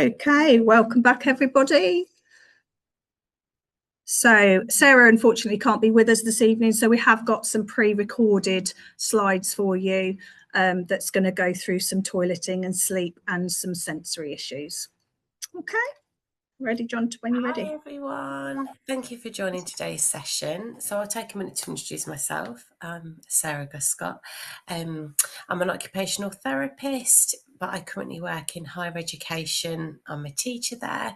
Okay, welcome back, everybody. So Sarah unfortunately can't be with us this evening, so we have got some pre-recorded slides for you that's going to go through some toileting and sleep and some sensory issues. Okay, ready, John, when you're ready. Hi everyone, thank you for joining today's session. So I'll take a minute to introduce myself. I'm Sarah Guscott. I'm an occupational therapist, but I currently work in higher education. I'm a teacher there.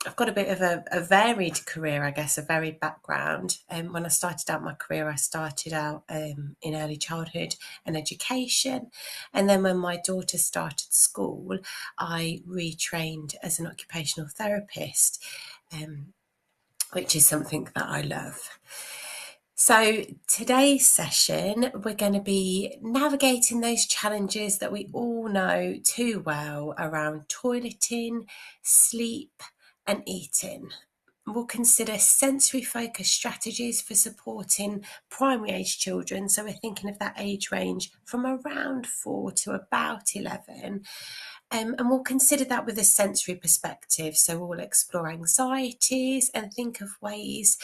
I've got a bit of a varied career, I guess, a varied background. When I started out my career, I started out in early childhood and education. And then when my daughter started school, I retrained as an occupational therapist, which is something that I love. So today's session, we're going to be navigating those challenges that we all know too well around toileting, sleep, and eating. We'll consider sensory focused strategies for supporting primary age children. So we're thinking of that age range from around 4 to about 11. And we'll consider that with a sensory perspective. So we'll explore anxieties and think of ways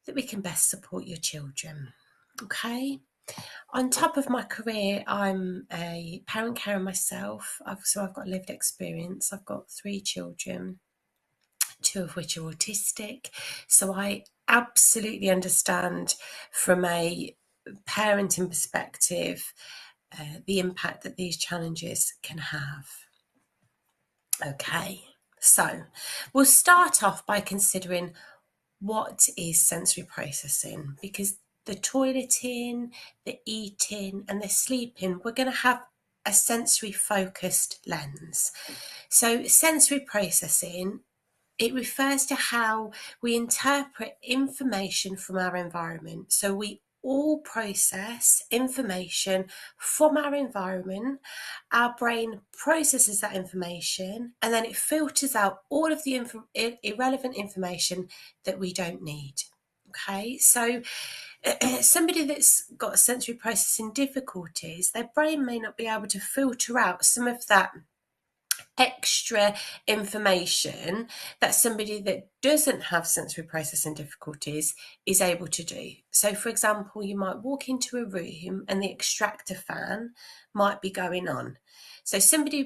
that we can best support your children. Okay. On top of my career, I'm a parent carer myself. So I've got lived experience. I've got 3 children, 2 of which are autistic. So I absolutely understand from a parenting perspective the impact that these challenges can have. Okay, so we'll start off by considering what is sensory processing, because the toileting, the eating, and the sleeping, we're going to have a sensory focused lens. So sensory processing, it refers to how we interpret information from our environment. So we all process information from our environment. Our brain processes that information and then it filters out all of the irrelevant information that we don't need. Okay, so somebody that's got sensory processing difficulties, their brain may not be able to filter out some of that extra information that somebody that doesn't have sensory processing difficulties is able to do. So for example, you might walk into a room and the extractor fan might be going on. So somebody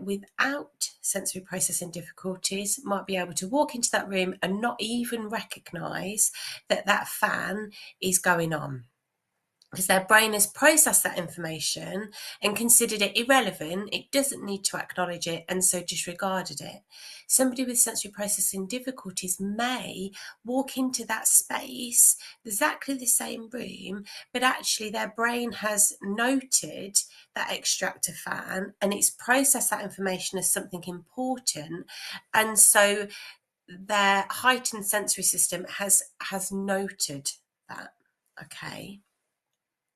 without sensory processing difficulties might be able to walk into that room and not even recognise that that fan is going on, because their brain has processed that information and considered it irrelevant. It doesn't need to acknowledge it and so disregarded it. Somebody with sensory processing difficulties may walk into that space, exactly the same room, but actually their brain has noted that extractor fan and it's processed that information as something important, and so their heightened sensory system has noted that. Okay.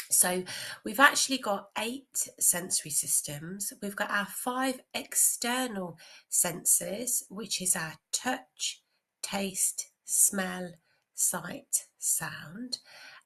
So we've actually got 8 sensory systems. We've got our 5 external senses, which is our touch, taste, smell, sight, sound.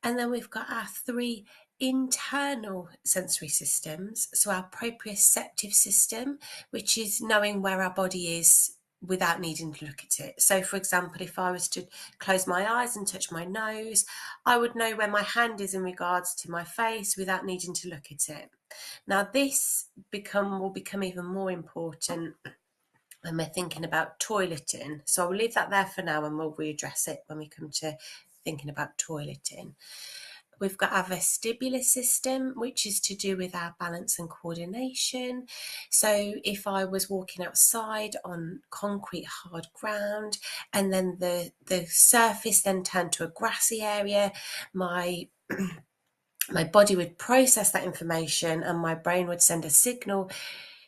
And then we've got our 3 internal sensory systems. So our proprioceptive system, which is knowing where our body is without needing to look at it. So for example, if I was to close my eyes and touch my nose, I would know where my hand is in regards to my face without needing to look at it. Now this will become even more important when we're thinking about toileting. So I'll leave that there for now and we'll readdress it when we come to thinking about toileting. We've got our vestibular system, which is to do with our balance and coordination. So if I was walking outside on concrete hard ground and then the surface then turned to a grassy area, my body would process that information and my brain would send a signal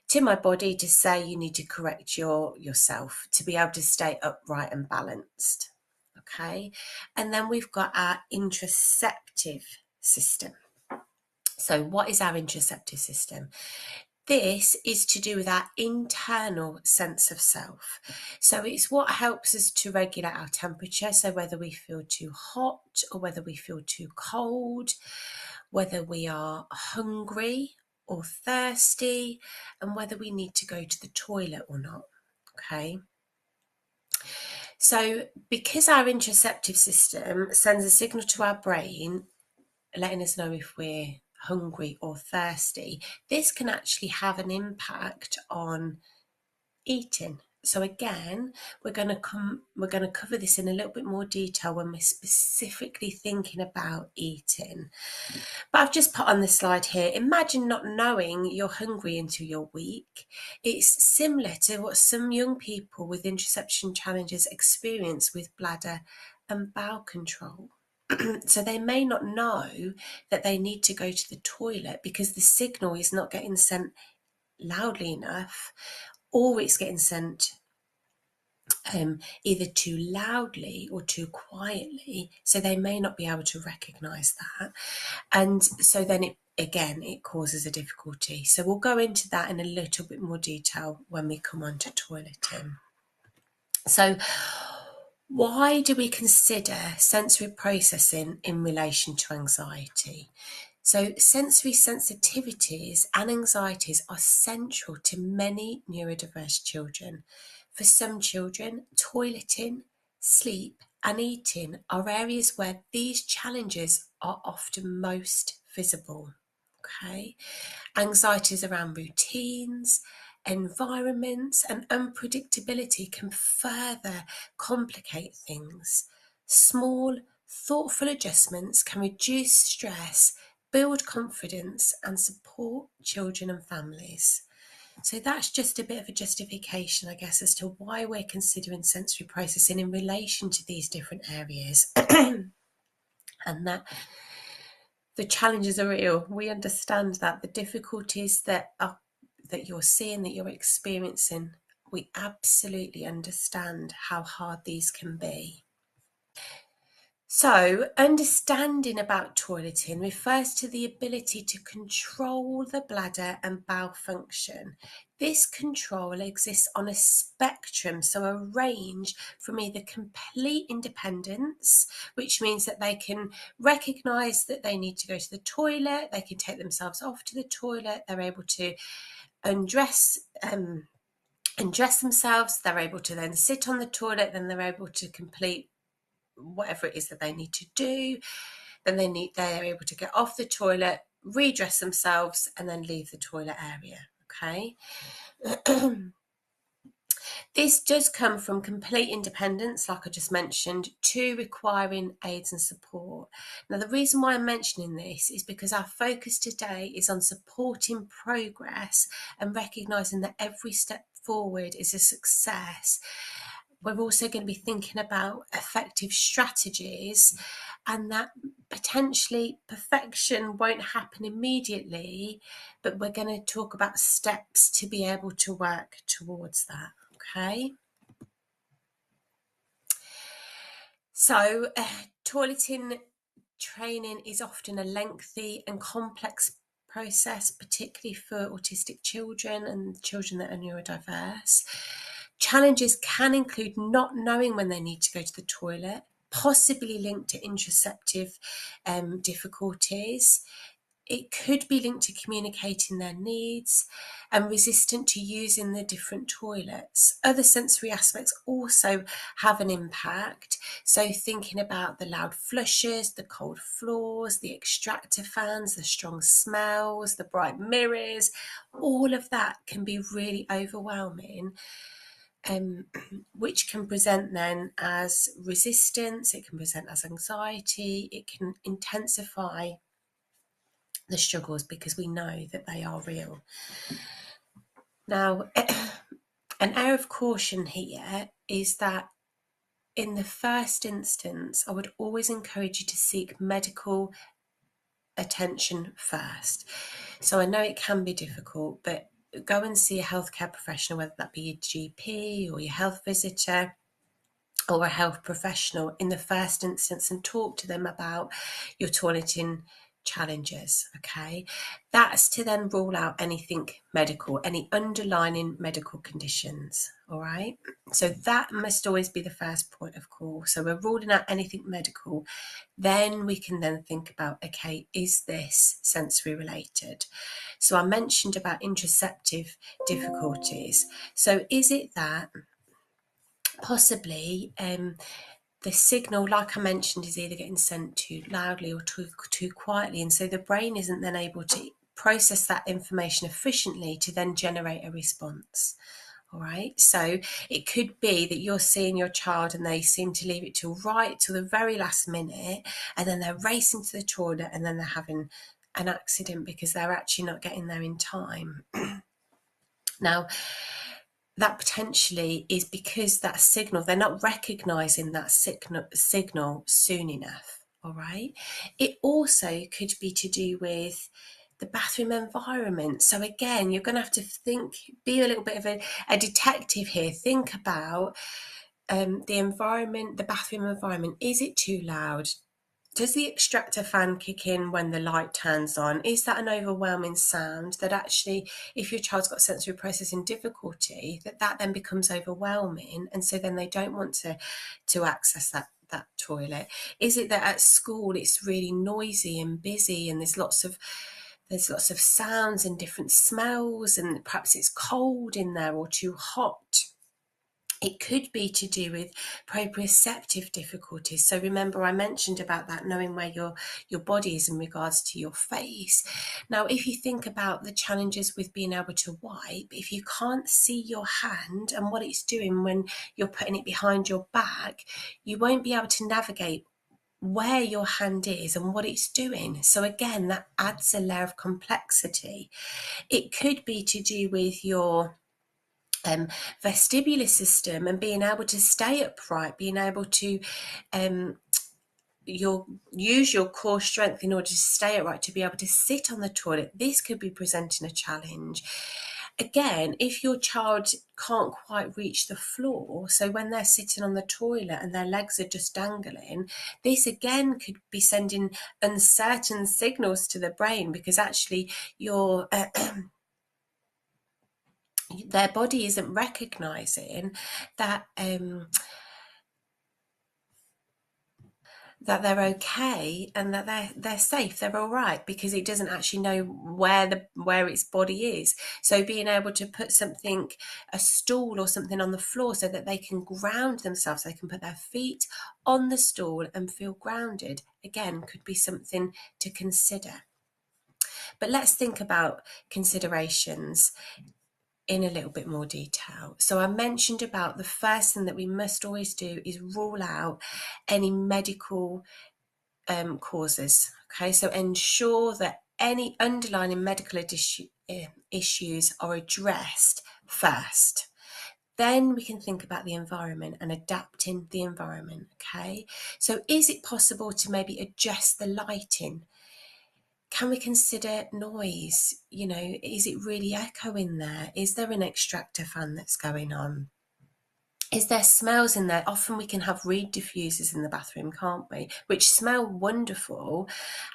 to my body to say you need to correct yourself to be able to stay upright and balanced. Okay, and then we've got our interoceptive system. So what is our interoceptive system? This is to do with our internal sense of self. So it's what helps us to regulate our temperature. So whether we feel too hot or whether we feel too cold, whether we are hungry or thirsty, and whether we need to go to the toilet or not. Okay. So because our interoceptive system sends a signal to our brain letting us know if we're hungry or thirsty, this can actually have an impact on eating. So again, we're going to cover this in a little bit more detail when we're specifically thinking about eating. But I've just put on the slide here, imagine not knowing you're hungry until you're weak. It's similar to what some young people with interoception challenges experience with bladder and bowel control. So they may not know that they need to go to the toilet because the signal is not getting sent loudly enough, or it's getting sent either too loudly or too quietly, so they may not be able to recognise that, and so then it causes a difficulty. So we'll go into that in a little bit more detail when we come on to toileting. So why do we consider sensory processing in relation to anxiety? So sensory sensitivities and anxieties are central to many neurodiverse children. For some children, toileting, sleep and eating are areas where these challenges are often most visible. Okay, anxieties around routines, environments and unpredictability can further complicate things. Small, thoughtful adjustments can reduce stress, build confidence and support children and families. So that's just a bit of a justification, I guess, as to why we're considering sensory processing in relation to these different areas. And that the challenges are real. We understand that the difficulties that you're seeing, that you're experiencing, we absolutely understand how hard these can be. So, understanding about toileting refers to the ability to control the bladder and bowel function. This control exists on a spectrum, so a range from either complete independence, which means that they can recognise that they need to go to the toilet, they can take themselves off to the toilet, they're able to undress themselves, they're able to then sit on the toilet, then they're able to complete whatever it is that they need to do, then they're able to get off the toilet, redress themselves and then leave the toilet area. Okay. This does come from complete independence, like I just mentioned, to requiring aids and support. Now, the reason why I'm mentioning this is because our focus today is on supporting progress and recognising that every step forward is a success. We're also going to be thinking about effective strategies and that potentially perfection won't happen immediately, but we're going to talk about steps to be able to work towards that. Okay. So toileting training is often a lengthy and complex process, particularly for autistic children and children that are neurodiverse. Challenges can include not knowing when they need to go to the toilet, possibly linked to interoceptive difficulties. It could be linked to communicating their needs and resistant to using the different toilets. Other sensory aspects also have an impact. So thinking about the loud flushes, the cold floors, the extractor fans, the strong smells, the bright mirrors, all of that can be really overwhelming. Which can present then as resistance, it can present as anxiety, it can intensify the struggles because we know that they are real. Now, an air of caution here is that in the first instance, I would always encourage you to seek medical attention first. So I know it can be difficult, but go and see a healthcare professional, whether that be your GP or your health visitor or a health professional in the first instance, and talk to them about your toileting challenges. Okay, that's to then rule out anything medical, any underlying medical conditions. All right, so that must always be the first point of call. So we're ruling out anything medical, then we can then think about, okay, is this sensory related? So I mentioned about interoceptive difficulties. So is it that possibly the signal, like I mentioned, is either getting sent too loudly or too quietly, and so the brain isn't then able to process that information efficiently to then generate a response. All right, so it could be that you're seeing your child and they seem to leave it till the very last minute, and then they're racing to the toilet, and then they're having an accident because they're actually not getting there in time. Now, that potentially is because that signal, they're not recognizing that signal soon enough. All right. It also could be to do with the bathroom environment. So again, you're going to have to be a little bit of a detective here. Think about the environment, the bathroom environment. Is it too loud? Does the extractor fan kick in when the light turns on? Is that an overwhelming sound that actually, if your child's got sensory processing difficulty, that then becomes overwhelming, and so then they don't want to access that toilet? Is it that at school it's really noisy and busy and there's lots of sounds and different smells, and perhaps it's cold in there or too hot? It could be to do with proprioceptive difficulties. So remember, I mentioned about that, knowing where your body is in regards to your face. Now, if you think about the challenges with being able to wipe, if you can't see your hand and what it's doing when you're putting it behind your back, you won't be able to navigate where your hand is and what it's doing. So again, that adds a layer of complexity. It could be to do with your vestibular system and being able to stay upright, being able to use your core strength in order to stay upright, to be able to sit on the toilet. This could be presenting a challenge. Again, if your child can't quite reach the floor, so when they're sitting on the toilet and their legs are just dangling, this again could be sending uncertain signals to the brain, because actually their body isn't recognizing that that they're okay and that they're safe, they're all right, because it doesn't actually know where its body is. So being able to put something, a stool or something on the floor, so that they can ground themselves, they can put their feet on the stool and feel grounded, again, could be something to consider. But let's think about considerations in a little bit more detail. So I mentioned about the first thing that we must always do is rule out any medical causes. Okay, so ensure that any underlying medical issues are addressed first. Then we can think about the environment and adapting the environment. Okay, so is it possible to maybe adjust the lighting? Can we consider noise? Is it really echoing there? Is there an extractor fan that's going on? Is there smells in there? Often we can have reed diffusers in the bathroom, can't we? Which smell wonderful.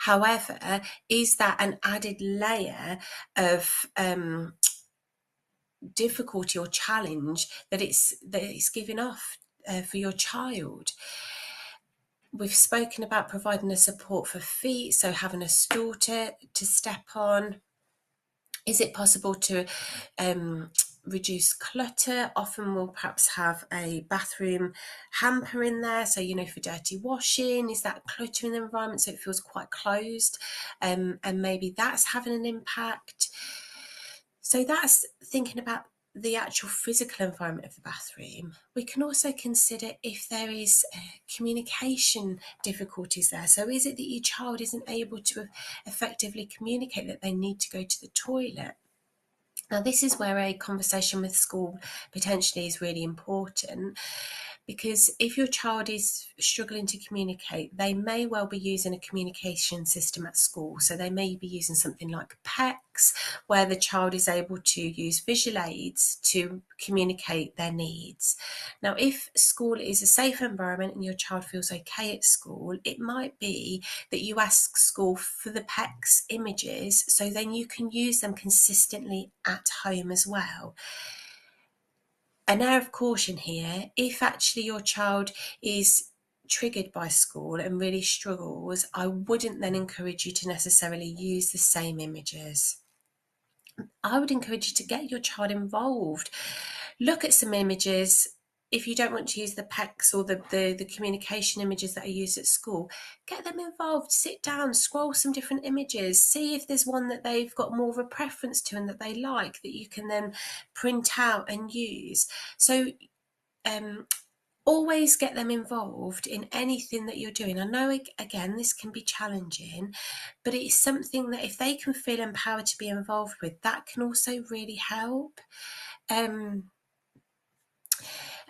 However, is that an added layer of difficulty or challenge that it's giving off for your child? We've spoken about providing a support for feet, so having a stool to step on. Is it possible to reduce clutter? Often we'll perhaps have a bathroom hamper in there, so for dirty washing. Is that clutter in the environment so it feels quite closed? And maybe that's having an impact. So that's thinking about the actual physical environment of the bathroom. We can also consider if there is communication difficulties there. So is it that your child isn't able to effectively communicate that they need to go to the toilet? Now, this is where a conversation with school potentially is really important, because if your child is struggling to communicate, they may well be using a communication system at school. So they may be using something like PECS, where the child is able to use visual aids to communicate their needs. Now, if school is a safe environment and your child feels okay at school, it might be that you ask school for the PECS images so then you can use them consistently at home as well. An air of caution here, if actually your child is triggered by school and really struggles, I wouldn't then encourage you to necessarily use the same images. I would encourage you to get your child involved. Look at some images. If you don't want to use the PECS or the communication images that are used at school, get them involved, sit down, scroll some different images, see if there's one that they've got more of a preference to and that they like that you can then print out and use. So always get them involved in anything that you're doing. I know, again, this can be challenging, but it's something that if they can feel empowered to be involved with, that can also really help.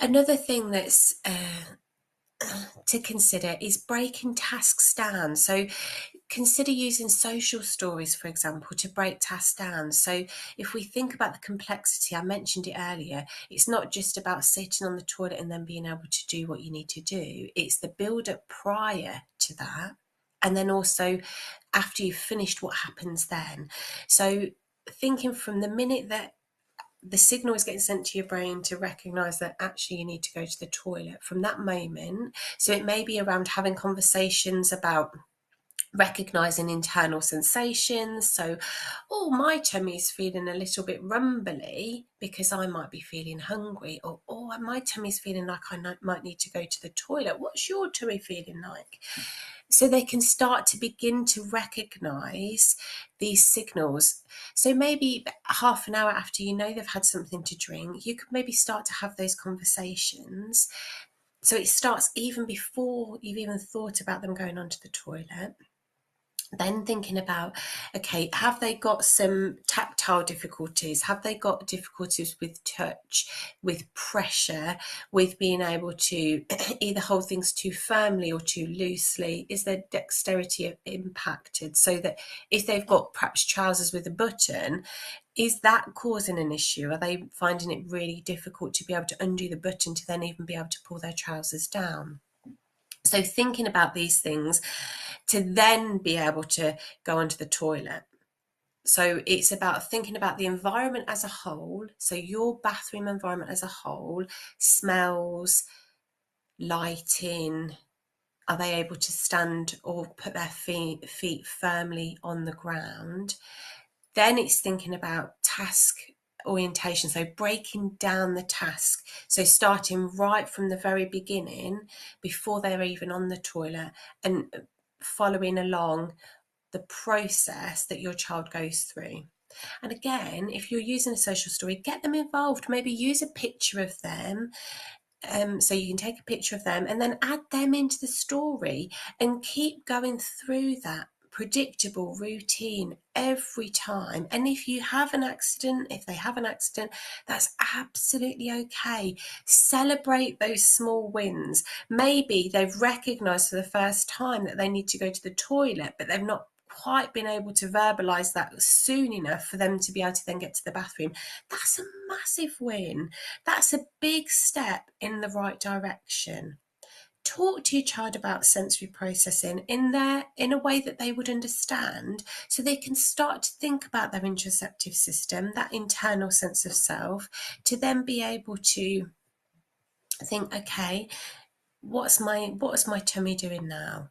Another thing that's to consider is breaking tasks down. So consider using social stories, for example, to break tasks down. So if we think about the complexity, I mentioned it earlier, it's not just about sitting on the toilet and then being able to do what you need to do. It's the build up prior to that. And then also after you've finished, what happens then? So thinking from the minute that the signal is getting sent to your brain to recognize that actually you need to go to the toilet from that moment. So it may be around having conversations about recognizing internal sensations. So, oh, my tummy's feeling a little bit rumbly because I might be feeling hungry, or oh, my tummy's feeling like I might need to go to the toilet. What's your tummy feeling like? So they can start to begin to recognize these signals. So maybe half an hour after you know they've had something to drink, you could maybe start to have those conversations. So it starts even before you've even thought about them going onto the toilet. Then thinking about, okay, have they got some tactile difficulties? Have they got difficulties with touch, with pressure, with being able to either hold things too firmly or too loosely? Is their dexterity impacted? So that if they've got perhaps trousers with a button, is that causing an issue? Are they finding it really difficult to be able to undo the button to then even be able to pull their trousers down? So thinking about these things to then be able to go onto the toilet. So it's about thinking about the environment as a whole. So your bathroom environment as a whole, smells, lighting, are they able to stand or put their feet firmly on the ground? Then it's thinking about task orientation, so breaking down the task. So starting right from the very beginning, before they're even on the toilet, and following along the process that your child goes through. And again, if you're using a social story, get them involved. Maybe use a picture of them. So you can take a picture of them and then add them into the story and keep going through that predictable routine every time. And if you have an accident, if they have an accident, that's absolutely okay. Celebrate those small wins. Maybe they've recognized for the first time that they need to go to the toilet, but they've not quite been able to verbalize that soon enough for them to be able to then get to the bathroom. That's a massive win. That's a big step in the right direction. Talk to your child about sensory processing in a way that they would understand, so they can start to think about their interoceptive system, that internal sense of self, to then be able to think, okay, what's my tummy doing now?